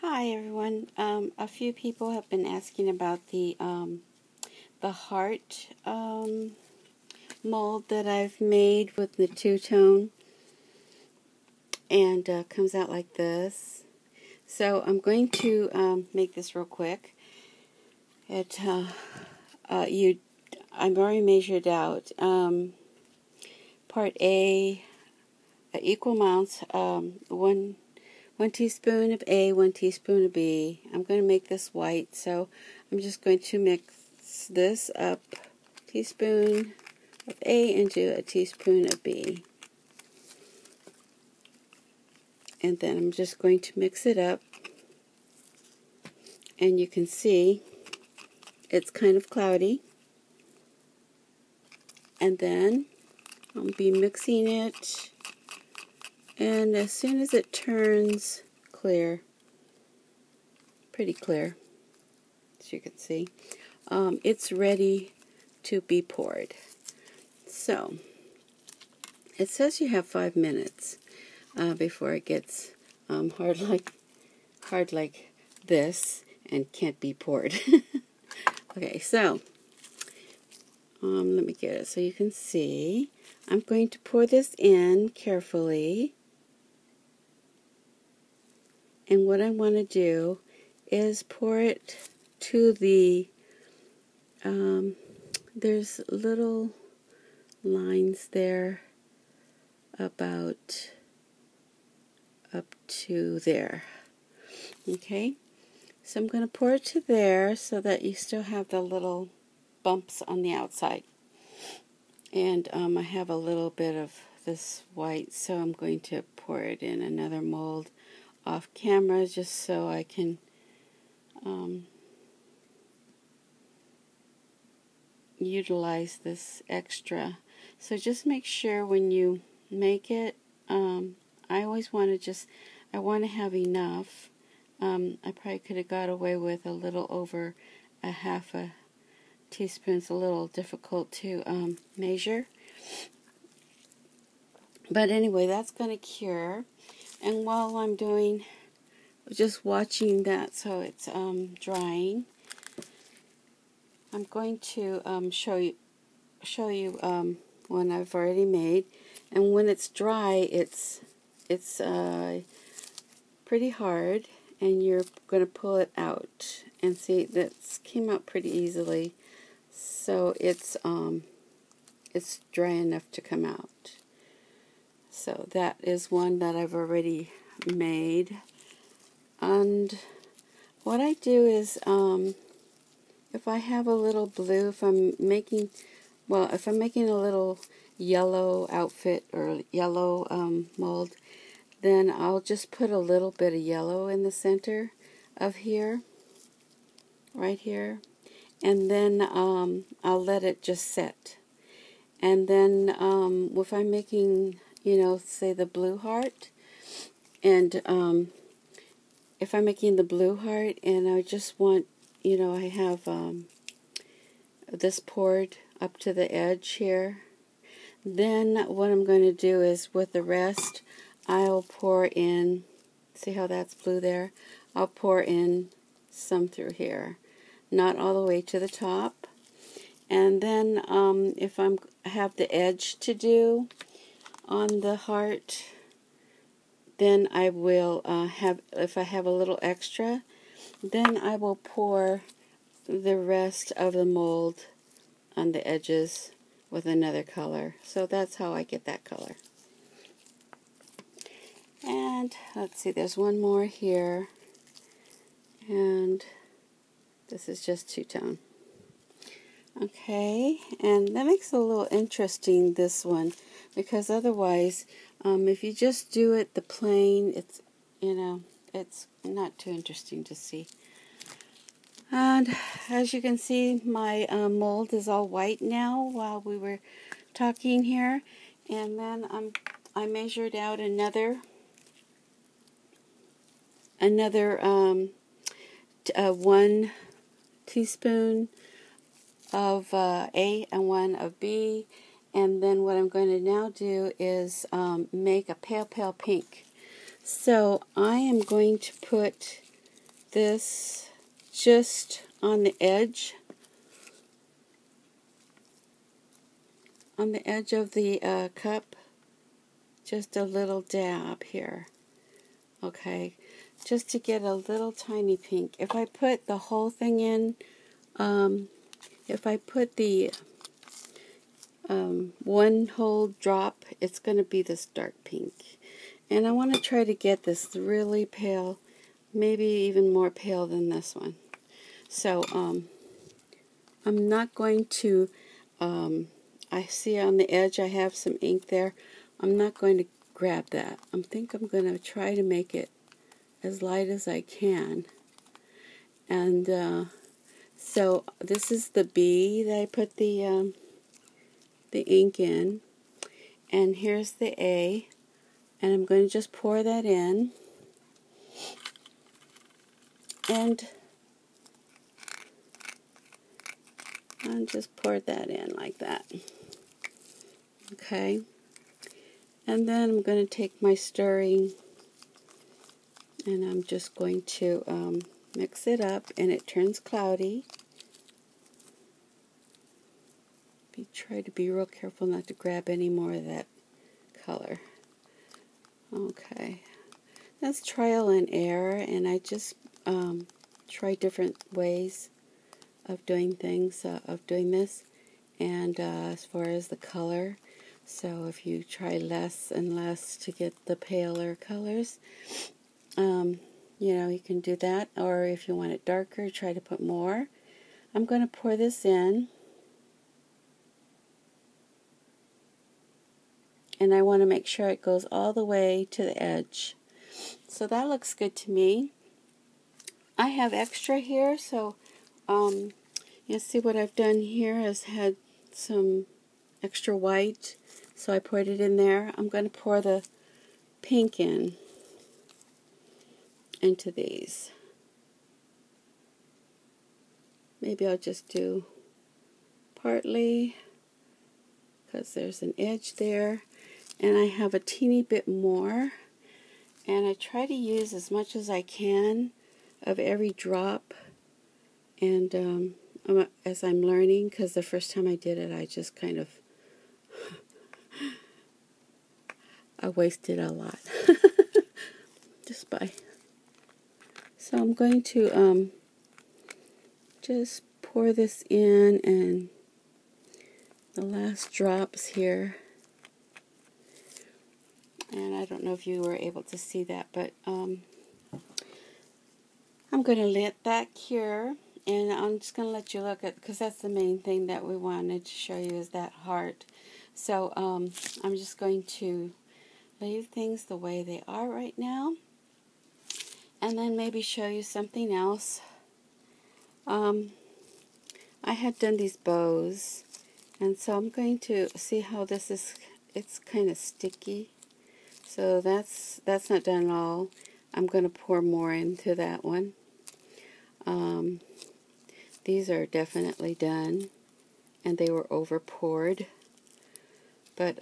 Hi everyone. A few people have been asking about the heart mold that I've made with the two-tone, and comes out like this. So I'm going to make this real quick. I've already measured out part A, equal amounts, one teaspoon of A, 1 teaspoon of B. I'm going to make this white, so I'm just going to mix this up, teaspoon of A into a teaspoon of B. And then I'm just going to mix it up, and you can see it's kind of cloudy. And then I'll be mixing it, and as soon as it turns clear, pretty clear, as you can see, it's ready to be poured. So it says you have 5 minutes before it gets hard like this and can't be poured. Okay, so let me get it so you can see. I'm going to pour this in carefully. And what I want to do is pour it to the, there's little lines there about up to there. Okay, so I'm going to pour it to there so that you still have the little bumps on the outside. And I have a little bit of this white, so I'm going to pour it in another mold off camera just so I can utilize this extra. So just make sure when you make it, I always want to I want to have enough. I probably could have got away with a little over a half a teaspoon. It's a little difficult to measure. But anyway, that's going to cure. And while I'm just watching that so it's drying, I'm going to show you one I've already made. And when it's dry, it's pretty hard, and you're going to pull it out. And see, that came out pretty easily. So it's dry enough to come out. So that is one that I've already made. And what I do is, if I have a little blue, if I'm making a little yellow outfit or yellow mold, then I'll just put a little bit of yellow in the center of here, right here, and then I'll let it just set. And then if I'm making, say the blue heart, and if I'm making the blue heart and I just want, I have this poured up to the edge here, then what I'm going to do is with the rest, I'll pour in, see how that's blue there? I'll pour in some through here, not all the way to the top. And then if I have the edge to do on the heart, then I will if I have a little extra, then I will pour the rest of the mold on the edges with another color. So that's how I get that color. And let's see, there's one more here, and this is just two-tone. Okay, and that makes it a little interesting, this one, because otherwise, if you just do it the plain, it's not too interesting to see. And as you can see, my mold is all white now while we were talking here. And then I measured out another 1 teaspoon of A and 1 of B. And then what I'm going to now do is make a pale pink. So I am going to put this just on the edge. On the edge of the cup, just a little dab here, okay, just to get a little tiny pink. If I put the whole thing in, if I put the one whole drop, it's going to be this dark pink. And I want to try to get this really pale, maybe even more pale than this one. So I'm not going to, I see on the edge I have some ink there. I'm not going to grab that. I think I'm going to try to make it as light as I can. And so this is the B that I put the ink in. And here's the A. And I'm going to just pour that in. And just pour that in like that. Okay. And then I'm going to take my stirring and I'm just going to mix it up, and it turns cloudy. Try to be real careful not to grab any more of that color. Okay. That's trial and error, and I just try different ways of doing things, of doing this. And as far as the color, so if you try less and less to get the paler colors, you know, you can do that. Or if you want it darker, try to put more. I'm going to pour this in. And I want to make sure it goes all the way to the edge. So that looks good to me. I have extra here, so you see what I've done here is had some extra white, so I poured it in there. I'm going to pour the pink into these. Maybe I'll just do partly because there's an edge there. And I have a teeny bit more, and I try to use as much as I can of every drop, and as I'm learning, because the first time I did it I just kind of I wasted a lot just by. So I'm going to just pour this in, and the last drops here. And I don't know if you were able to see that, but I'm going to let that cure, and I'm just going to let you look at, because that's the main thing that we wanted to show you is that heart. So I'm just going to leave things the way they are right now, and then maybe show you something else. I had done these bows, and so I'm going to see how this is. It's kind of sticky. So that's not done at all. I'm going to pour more into that one. These are definitely done, and they were over poured. But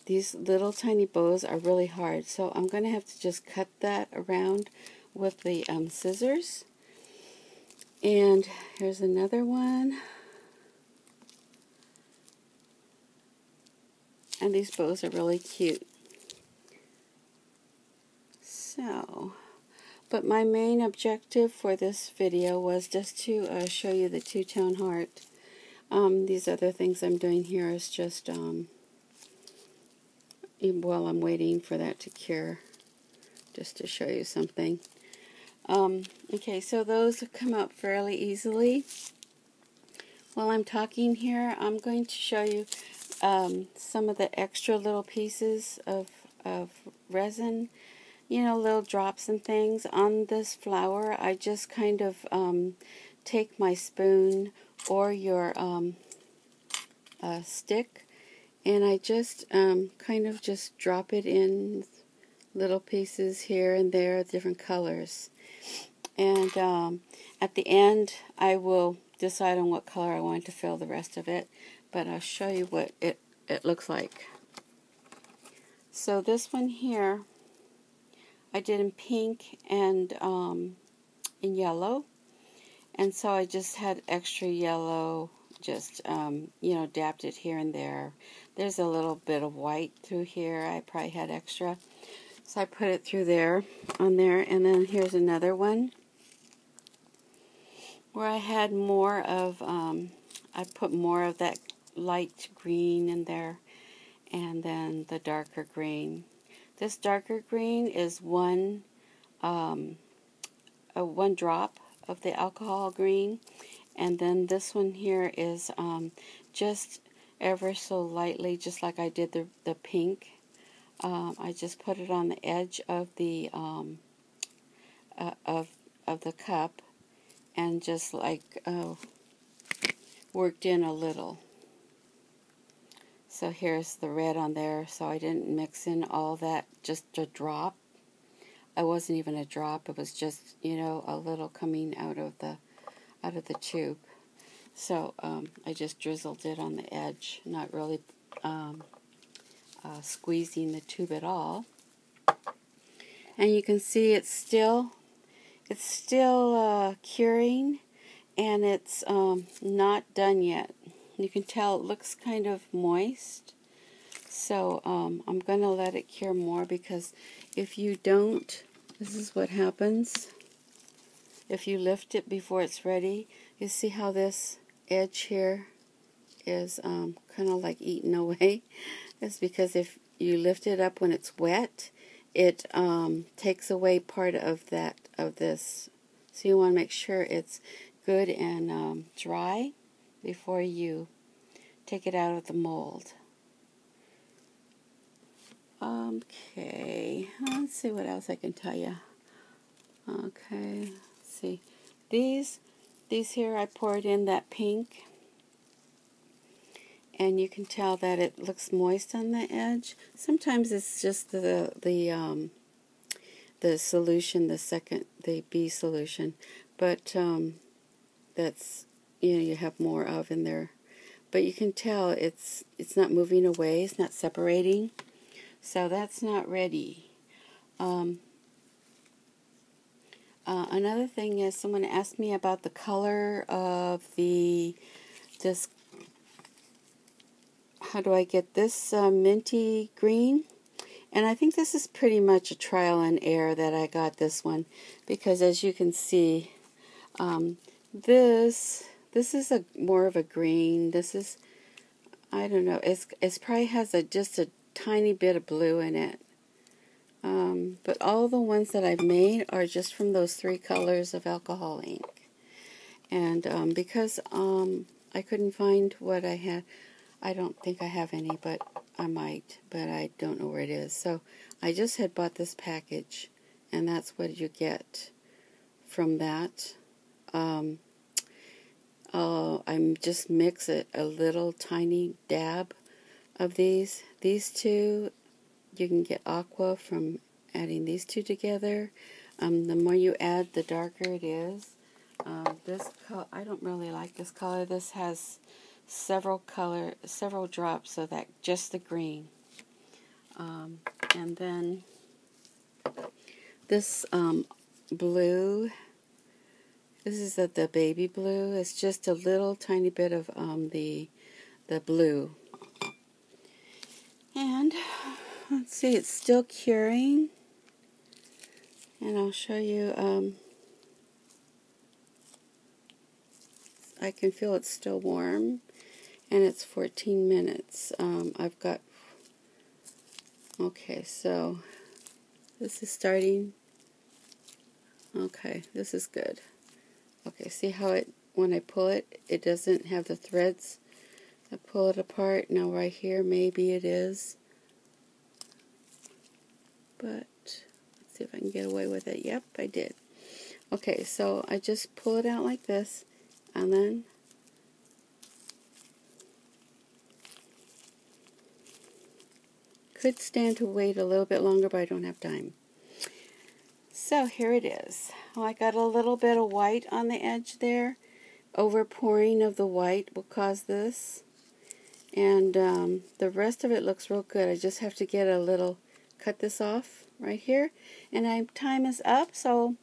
these little tiny bows are really hard, so I'm going to have to just cut that around with the scissors. And here's another one. And these bows are really cute. So, but my main objective for this video was just to show you the two-tone heart. These other things I'm doing here is just while I'm waiting for that to cure, just to show you something. Okay, so those come out fairly easily. While I'm talking here, I'm going to show you some of the extra little pieces of resin. You know, little drops and things on this flower. I just kind of take my spoon or your stick, and I just kind of just drop it in little pieces here and there, different colors. And at the end, I will decide on what color I want to fill the rest of it, but I'll show you what it looks like. So this one here, I did in pink and in yellow. And so I just had extra yellow, just, you know, dabbed it here and there. There's a little bit of white through here. I probably had extra. So I put it through there, on there. And then here's another one where I had more of, I put more of that light green in there. And then the darker green. This darker green is one drop of the alcohol green, and then this one here is just ever so lightly, just like I did the pink. I just put it on the edge of the cup, and just like worked in a little. So here's the red on there. So I didn't mix in all that, just a drop. It wasn't even a drop. It was just, you know, a little coming out of the tube. So I just drizzled it on the edge, not really squeezing the tube at all. And you can see it's still curing, and it's not done yet. You can tell it looks kind of moist. So I'm going to let it cure more, because if you don't, this is what happens. If you lift it before it's ready, you see how this edge here is kind of like eaten away. It's because if you lift it up when it's wet, it takes away part of this. So you want to make sure it's good and dry before you take it out of the mold. Okay, let's see what else I can tell you. Okay, let's see. These here I poured in that pink, and you can tell that it looks moist on the edge. Sometimes it's just the solution, the B solution, but that's, you know, you have more of in there. But you can tell it's not moving away, it's not separating. So that's not ready. Another thing is, someone asked me about the color of this. How do I get this minty green? And I think this is pretty much a trial and error that I got this one, because as you can see, this is more of a green. This is, I don't know. It's probably has just a tiny bit of blue in it. But all the ones that I've made are just from those 3 colors of alcohol ink. And because I couldn't find what I had, I don't think I have any, but I might, but I don't know where it is. So I just had bought this package, and that's what you get from that. I just mix it, a little tiny dab of these. These two, you can get aqua from adding these two together. The more you add, the darker it is. This color, I don't really like this color. This has several drops of that, just the green. And then this blue. This is the baby blue. It's just a little tiny bit of the blue. And let's see, it's still curing. And I'll show you. I can feel it's still warm, and it's 14 minutes. I've got. Okay, so this is starting. Okay, this is good. Okay, see how when I pull it, it doesn't have the threads. I pull it apart. Now right here, maybe it is. But let's see if I can get away with it. Yep, I did. Okay, so I just pull it out like this, and then could stand to wait a little bit longer, but I don't have time. So here it is. Well, I got a little bit of white on the edge there. Overpouring of the white will cause this. And the rest of it looks real good. I just have to get cut this off right here. And time is up, so